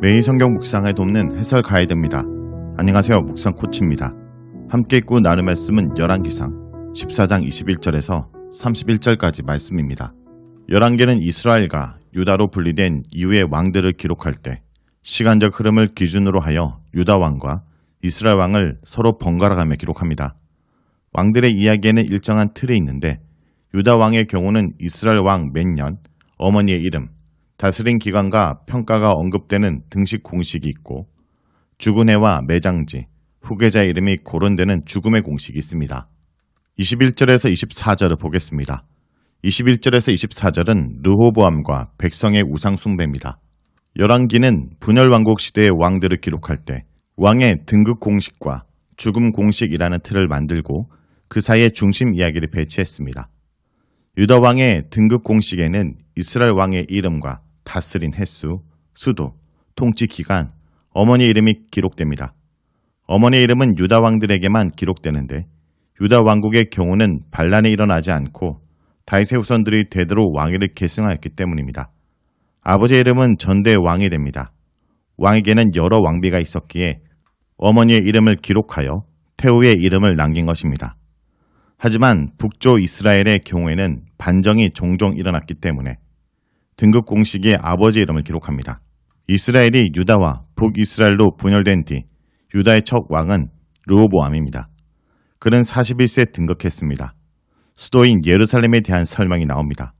매일 성경 묵상을 돕는 해설 가이드입니다. 안녕하세요. 묵상 코치입니다. 함께 읽고 나눌 말씀은 열왕기상 14장 21절에서 31절까지 말씀입니다. 열왕기는 이스라엘과 유다로 분리된 이후의 왕들을 기록할 때 시간적 흐름을 기준으로 하여 유다 왕과 이스라엘 왕을 서로 번갈아가며 기록합니다. 왕들의 이야기에는 일정한 틀이 있는데 유다 왕의 경우는 이스라엘 왕 몇 년, 어머니의 이름, 다스린 기간과 평가가 언급되는 등식 공식이 있고 죽은 해와 매장지, 후계자의 이름이 거론되는 죽음의 공식이 있습니다. 21절에서 24절을 보겠습니다. 21절에서 24절은 르호보암과 백성의 우상 숭배입니다. 열왕기는 분열 왕국 시대의 왕들을 기록할 때 왕의 등극 공식과 죽음 공식이라는 틀을 만들고 그 사이에 중심 이야기를 배치했습니다. 유다 왕의 등극 공식에는 이스라엘 왕의 이름과 다스린 횟수, 수도, 통치 기간, 어머니의 이름이 기록됩니다. 어머니의 이름은 유다 왕들에게만 기록되는데 유다 왕국의 경우는 반란이 일어나지 않고 다윗의 후손들이 대대로 왕위를 계승하였기 때문입니다. 아버지의 이름은 전대 왕이 됩니다. 왕에게는 여러 왕비가 있었기에 어머니의 이름을 기록하여 태후의 이름을 남긴 것입니다. 하지만 북조 이스라엘의 경우에는 반정이 종종 일어났기 때문에 등극 공식에 아버지의 이름을 기록합니다. 이스라엘이 유다와 북이스라엘로 분열된 뒤 유다의 첫 왕은 르호보암입니다. 그는 41세에 등극했습니다. 수도인 예루살렘에 대한 설명이 나옵니다.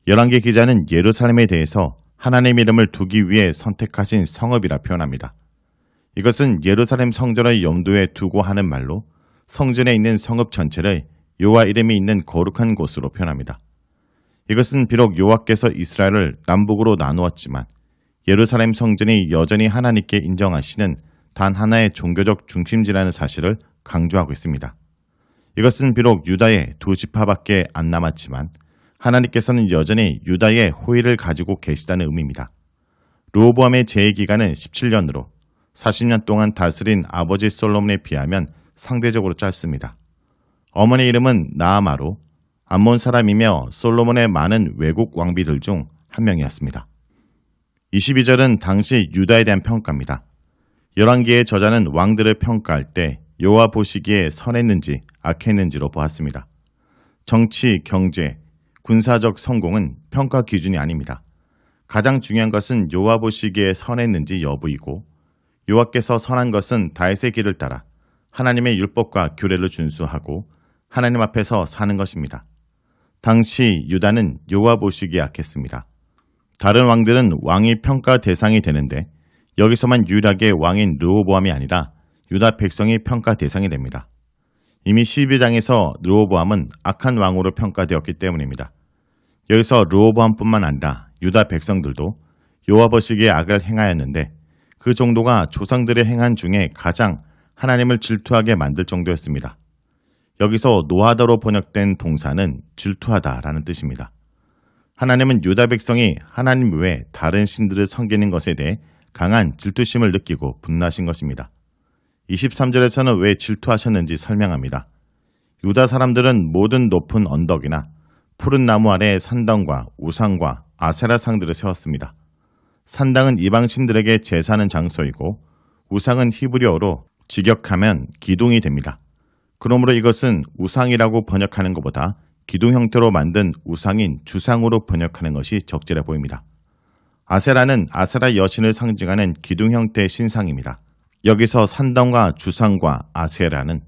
열왕기 기자는 예루살렘에 대해서 하나님의 이름을 두기 위해 선택하신 성읍이라 표현합니다. 이것은 예루살렘 성전을 염두에 두고 하는 말로 성전에 있는 성읍 전체를 여호와 이름이 있는 거룩한 곳으로 표현합니다. 이것은 비록 여호와께서 이스라엘을 남북으로 나누었지만 예루살렘 성전이 여전히 하나님께 인정하시는 단 하나의 종교적 중심지라는 사실을 강조하고 있습니다. 이것은 비록 유다의 두 지파밖에 안 남았지만 하나님께서는 여전히 유다의 호의를 가지고 계시다는 의미입니다. 르호보암의 재위 기간은 17년으로 40년 동안 다스린 아버지 솔로몬에 비하면 상대적으로 짧습니다. 어머니의 이름은 나아마로 암몬 사람이며 솔로몬의 많은 외국 왕비들 중 한 명이었습니다. 22절은 당시 유다에 대한 평가입니다. 열왕기의 저자는 왕들을 평가할 때 여호와 보시기에 선했는지 악했는지로 보았습니다. 정치, 경제, 군사적 성공은 평가 기준이 아닙니다. 가장 중요한 것은 여호와 보시기에 선했는지 여부이고 여호와께서 선한 것은 다윗의 길을 따라 하나님의 율법과 규례를 준수하고 하나님 앞에서 사는 것입니다. 당시 유다는 여호와 보시기에 악했습니다. 다른 왕들은 왕이 평가 대상이 되는데 여기서만 유일하게 왕인 르호보암이 아니라 유다 백성이 평가 대상이 됩니다. 이미 12장에서 르호보암은 악한 왕으로 평가되었기 때문입니다. 여기서 르호보암뿐만 아니라 유다 백성들도 여호와 보시기에 악을 행하였는데 그 정도가 조상들의 행한 중에 가장 하나님을 질투하게 만들 정도였습니다. 여기서 노하다로 번역된 동사는 질투하다라는 뜻입니다. 하나님은 유다 백성이 하나님 외에 다른 신들을 섬기는 것에 대해 강한 질투심을 느끼고 분노하신 것입니다. 23절에서는 왜 질투하셨는지 설명합니다. 유다 사람들은 모든 높은 언덕이나 푸른 나무 아래 산당과 우상과 아세라 상들을 세웠습니다. 산당은 이방 신들에게 제사하는 장소이고 우상은 히브리어로 직역하면 기둥이 됩니다. 그러므로 이것은 우상이라고 번역하는 것보다 기둥 형태로 만든 우상인 주상으로 번역하는 것이 적절해 보입니다. 아세라는 아세라 여신을 상징하는 기둥 형태의 신상입니다. 여기서 산당과 주상과 아세라는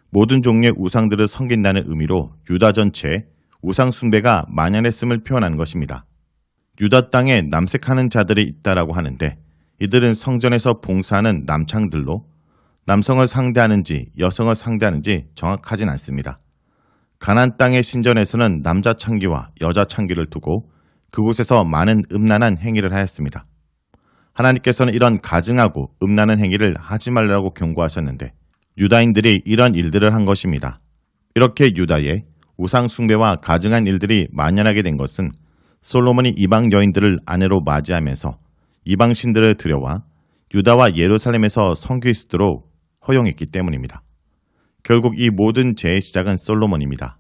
모든 종류의 우상들을 섬긴다는 의미로 유다 전체에 우상 숭배가 만연했음을 표현하는 것입니다. 유다 땅에 남색하는 자들이 있다라고 하는데 이들은 성전에서 봉사하는 남창들로 남성을 상대하는지 여성을 상대하는지 정확하진 않습니다. 가나안 땅의 신전에서는 남자 창기와 여자 창기를 두고 그곳에서 많은 음란한 행위를 하였습니다. 하나님께서는 이런 가증하고 음란한 행위를 하지 말라고 경고하셨는데 유다인들이 이런 일들을 한 것입니다. 이렇게 유다의 우상 숭배와 가증한 일들이 만연하게 된 것은 솔로몬이 이방 여인들을 아내로 맞이하면서 이방 신들을 들여와 유다와 예루살렘에서 성교있도록 허용했기 때문입니다. 결국 이 모든 죄의 시작은 솔로몬입니다.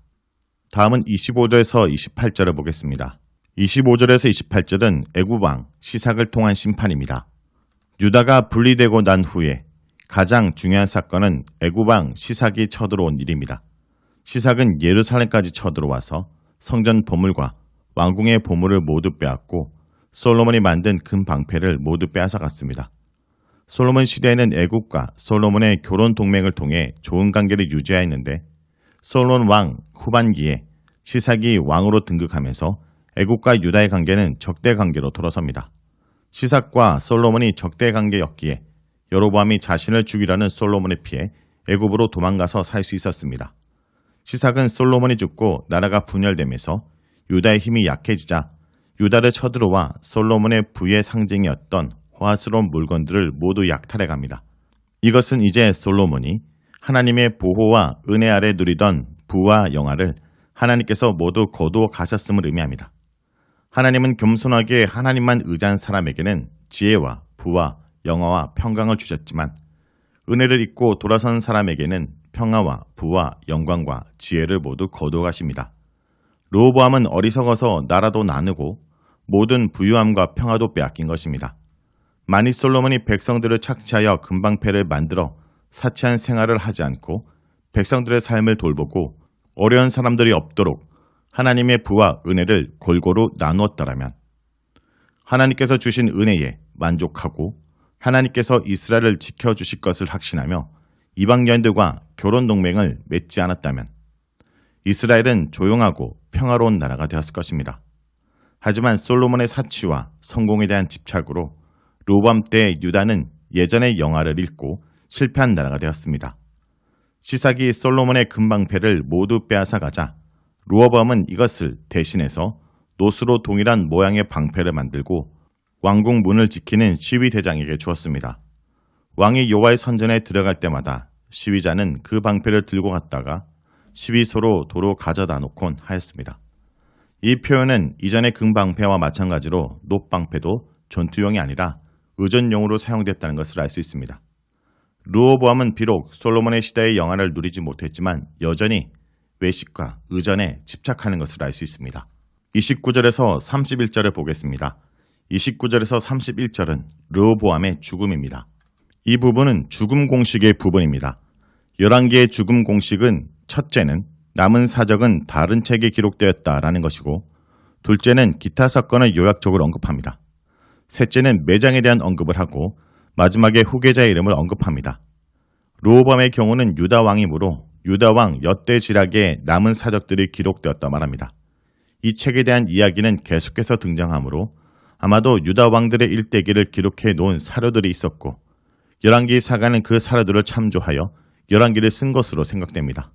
다음은 25절에서 28절을 보겠습니다. 25절에서 28절은 애굽 왕 시삭을 통한 심판입니다. 유다가 분리되고 난 후에 가장 중요한 사건은 애굽 왕 시삭이 쳐들어온 일입니다. 시삭은 예루살렘까지 쳐들어와서 성전 보물과 왕궁의 보물을 모두 빼앗고 솔로몬이 만든 금 방패를 모두 빼앗아갔습니다. 솔로몬 시대에는 애굽과 솔로몬의 결혼 동맹을 통해 좋은 관계를 유지하였는데 솔로몬 왕 후반기에 시삭이 왕으로 등극하면서 애굽과 유다의 관계는 적대 관계로 돌아섭니다. 시삭과 솔로몬이 적대 관계였기에 여로보암이 자신을 죽이려는 솔로몬에 피해 애굽으로 도망가서 살 수 있었습니다. 시삭은 솔로몬이 죽고 나라가 분열되면서 유다의 힘이 약해지자 유다를 쳐들어와 솔로몬의 부의 상징이었던 화스러운 물건들을 모두 약탈해갑니다. 이것은 이제 솔로몬이 하나님의 보호와 은혜 아래 누리던 부와 영화를 하나님께서 모두 거두어 가셨음을 의미합니다. 하나님은 겸손하게 하나님만 의지한 사람에게는 지혜와 부와 영화와 평강을 주셨지만 은혜를 잊고 돌아선 사람에게는 평화와 부와 영광과 지혜를 모두 거두어 가십니다. 르호보암은 어리석어서 나라도 나누고 모든 부유함과 평화도 빼앗긴 것입니다. 만일 솔로몬이 백성들을 착취하여 금방패를 만들어 사치한 생활을 하지 않고 백성들의 삶을 돌보고 어려운 사람들이 없도록 하나님의 부와 은혜를 골고루 나누었더라면 하나님께서 주신 은혜에 만족하고 하나님께서 이스라엘을 지켜주실 것을 확신하며 이방 여인들과 결혼 동맹을 맺지 않았다면 이스라엘은 조용하고 평화로운 나라가 되었을 것입니다. 하지만 솔로몬의 사치와 성공에 대한 집착으로 르호보암 때 유다는 예전의 영화를 잃고 실패한 나라가 되었습니다. 시삭이 솔로몬의 금방패를 모두 빼앗아 가자 르호보암은 이것을 대신해서 노스로 동일한 모양의 방패를 만들고 왕궁 문을 지키는 시위대장에게 주었습니다. 왕이 여호와의 선전에 들어갈 때마다 시위자는 그 방패를 들고 갔다가 시위소로 도로 가져다 놓곤 하였습니다. 이 표현은 이전의 금방패와 마찬가지로 놋방패도 전투용이 아니라 의전용으로 사용됐다는 것을 알 수 있습니다. 르호보암은 비록 솔로몬의 시대의 영화를 누리지 못했지만 여전히 외식과 의전에 집착하는 것을 알 수 있습니다. 29절에서 31절을 보겠습니다. 29절에서 31절은 르호보암의 죽음입니다. 이 부분은 죽음 공식의 부분입니다. 11개의 죽음 공식은 첫째는 남은 사적은 다른 책에 기록되었다라는 것이고 둘째는 기타 사건을 요약적으로 언급합니다. 셋째는 매장에 대한 언급을 하고 마지막에 후계자의 이름을 언급합니다. 르호보암의 경우는 유다 왕이므로 유다 왕 여떼지락의 남은 사적들이 기록되었다 말합니다. 이 책에 대한 이야기는 계속해서 등장하므로 아마도 유다 왕들의 일대기를 기록해 놓은 사료들이 있었고 열왕기 사가는 그 사료들을 참조하여 열왕기를 쓴 것으로 생각됩니다.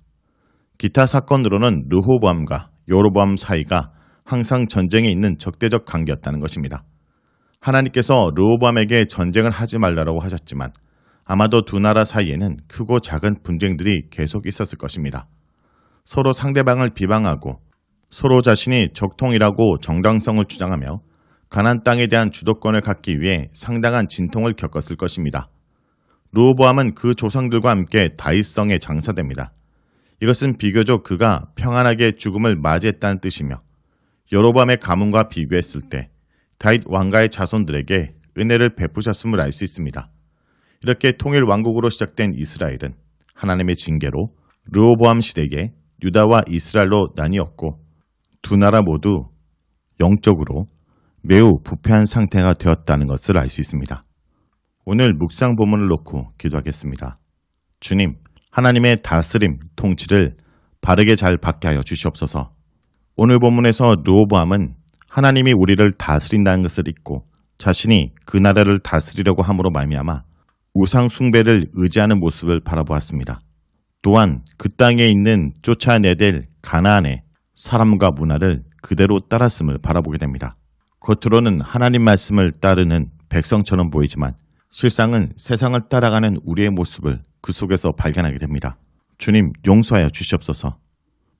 기타 사건으로는 르호보암과 여로보암 사이가 항상 전쟁에 있는 적대적 관계였다는 것입니다. 하나님께서 르호보암에게 전쟁을 하지 말라고 하셨지만 아마도 두 나라 사이에는 크고 작은 분쟁들이 계속 있었을 것입니다. 서로 상대방을 비방하고 서로 자신이 적통이라고 정당성을 주장하며 가나안 땅에 대한 주도권을 갖기 위해 상당한 진통을 겪었을 것입니다. 르호보암은 그 조상들과 함께 다윗성에 장사됩니다. 이것은 비교적 그가 평안하게 죽음을 맞이했다는 뜻이며 여로보암의 가문과 비교했을 때 다윗 왕가의 자손들에게 은혜를 베푸셨음을 알 수 있습니다. 이렇게 통일 왕국으로 시작된 이스라엘은 하나님의 징계로 르호보암 시대에 유다와 이스라엘로 나뉘었고 두 나라 모두 영적으로 매우 부패한 상태가 되었다는 것을 알 수 있습니다. 오늘 묵상 본문을 놓고 기도하겠습니다. 주님, 하나님의 다스림, 통치를 바르게 잘 받게 하여 주시옵소서. 오늘 본문에서 르호보암은 하나님이 우리를 다스린다는 것을 잊고 자신이 그 나라를 다스리려고 함으로 말미암아 우상 숭배를 의지하는 모습을 바라보았습니다. 또한 그 땅에 있는 쫓아내될 가나안의 사람과 문화를 그대로 따랐음을 바라보게 됩니다. 겉으로는 하나님 말씀을 따르는 백성처럼 보이지만 실상은 세상을 따라가는 우리의 모습을 그 속에서 발견하게 됩니다. 주님, 용서하여 주시옵소서.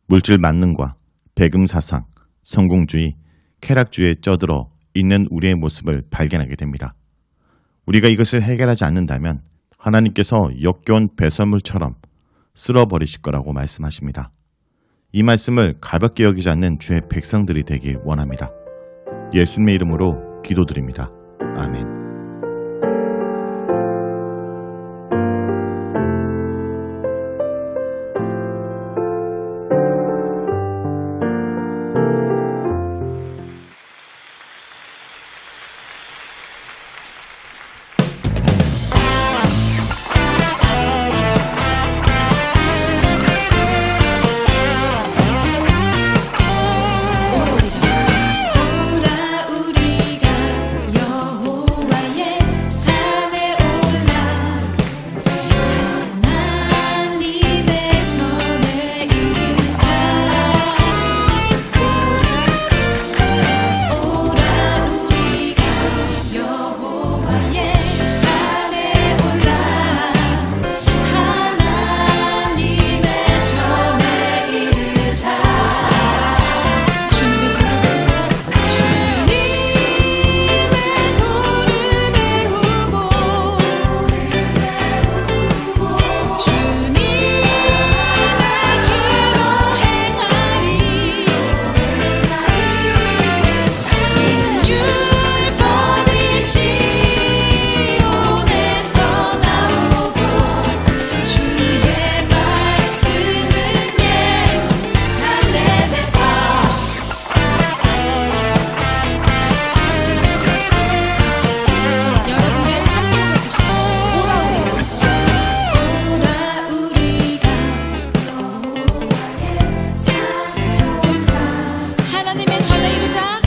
물질 만능과 배금 사상, 성공주의, 쾌락주의에 쩌들어 있는 우리의 모습을 발견하게 됩니다. 우리가 이것을 해결하지 않는다면 하나님께서 역겨운 배설물처럼 쓸어버리실 거라고 말씀하십니다. 이 말씀을 가볍게 여기지 않는 주의 백성들이 되길 원합니다. 예수님의 이름으로 기도드립니다. 아멘. 하나님의 전에 이르자